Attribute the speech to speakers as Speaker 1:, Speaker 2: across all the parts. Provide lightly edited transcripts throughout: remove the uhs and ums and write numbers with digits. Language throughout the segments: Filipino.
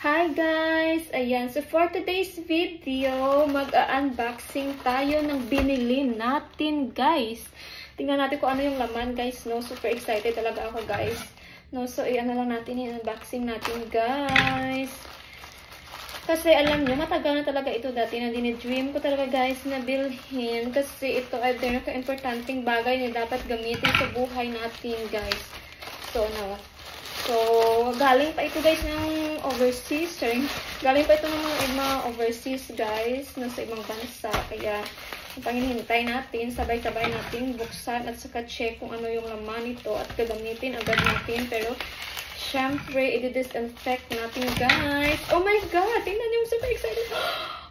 Speaker 1: Hi guys! Ayan, so for today's video, mag-unboxing tayo ng binili natin guys. Tingnan natin kung ano yung laman guys, no? Super excited talaga ako guys. No, so ano lang natin, i-unboxing natin guys. Kasi alam nyo, matagal na talaga ito dati na dinidream ko talaga guys na bilhin. Kasi ito ay pinaka-importanting bagay na dapat gamitin sa buhay natin guys. So, no. So, galing pa ito guys ng overseas. Galing pa ito ng mga overseas guys. Nasa ibang bansa. Kaya, ang panginihintay natin, sabay-sabay natin buksan at saka check kung ano yung laman nito at gagamitin agad natin. Pero, syempre, i-disinfect natin guys. Oh my God! Tingnan nyo, super excited.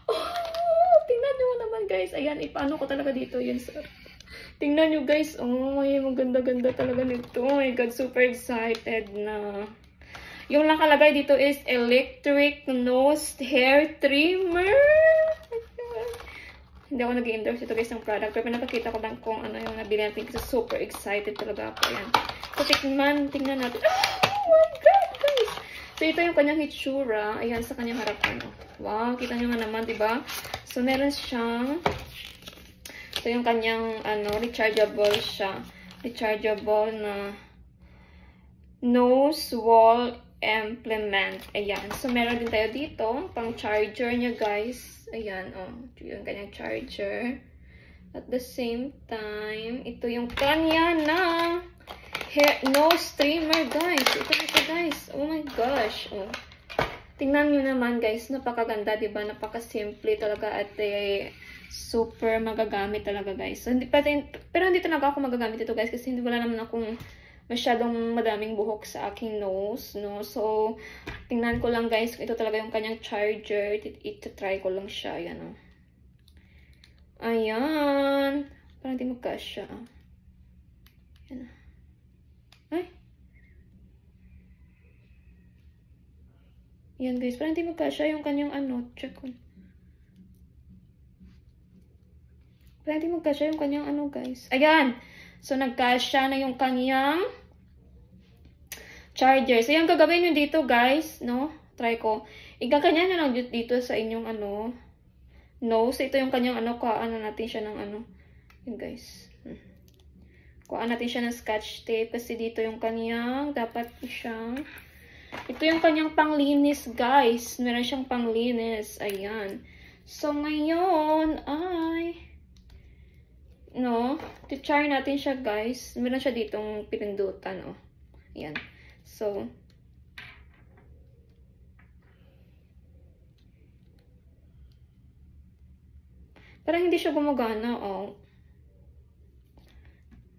Speaker 1: Oh, tingnan nyo naman guys. Ayan, ipaano ko talaga dito yun sir. Tingnan nyo guys, oh, yung maganda-ganda talaga nito. Oh my God, super excited na. Yung nakalagay dito is electric nose hair trimmer. Hindi ako nag-endorse ito guys ng product. Pero pinapakita ko lang kung ano yung nabili natin kasi super excited talaga ako. Ayan. So, tingnan natin. Oh my God, guys! So, ito yung kanyang hitsura. Ayan, sa kanyang harapan. Wow, kita nyo nga naman, diba? So, meron siyang ito yung kanyang, rechargeable siya. Rechargeable na nose wall implement. Ayan. So, meron din tayo dito. Pang charger niya, guys. Ayan, oh. Ito yung kanyang charger. At the same time, ito yung kanya na nose trimmer, guys. Ito, guys. Oh my gosh. Oh. Tingnan nyo naman, guys. Napakaganda, diba? Napakasimple talaga at super magagamit talaga guys. So, pero hindi talaga ako magagamit ito guys kasi hindi wala naman akong masyadong madaming buhok sa aking nose, no? So, tingnan ko lang guys kung ito talaga yung kanyang charger. Ito-try ko lang siya. Ayan, oh. Ayan. Parang hindi magkasya. Ayan. Ay. Ayan guys. Parang hindi magkasya yung kanyang check ko. Pwede magkasya yung kanyang guys. Ayan! So, nagkasya na yung kanyang charger. So, yung gagawin nyo dito, guys, no? Try ko. Igakanya nyo lang dito sa inyong, nose. Ito yung kanyang, kuhaan natin siya ng, yun, guys. Kuhaan natin siya ng scotch tape. Kasi dito yung kanyang, dapat siyang, ito yung kanyang panglinis, guys. Meron siyang panglinis. Ayan. So, ngayon, try natin siya guys. Meron siya ditong pinundutan, oh. Ayan. So, parang hindi siya gumagana, oh.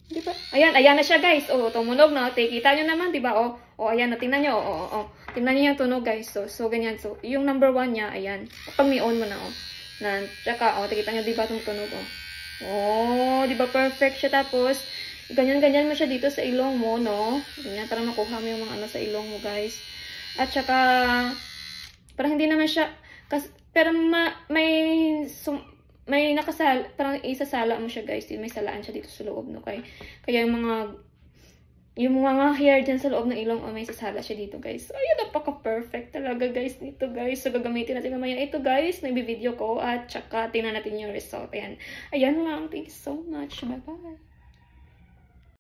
Speaker 1: Di ba? Ayan na siya guys. Oh, tumunog na. Kita nyo naman, di ba? Oh, ayan na. Tingnan nyo, oh. Tingnan nyo yung tunog guys. So, ganyan. So, yung number 1 niya, ayan. Kapag may on mo na, oh. Tsaka, kita nyo, di ba itong tunog, oh. Oh, di ba perfect siya? Tapos, ganyan-ganyan mo siya dito sa ilong mo, no? Ganyan, para makuha mo yung mga sa ilong mo, guys. At saka, parang hindi naman siya, pero may parang isasala mo siya, guys. May salaan siya dito sa loob, no? Kaya yung mga hair dyan sa loob ng ilong, may sasala siya dito, guys. So, ayun, napaka-perfect talaga, guys, nito, guys. So, gagamitin natin mamaya ito, guys, na i-video ko. At saka, tingnan natin yung result. Ayan lang. Thank you so much. Bye-bye.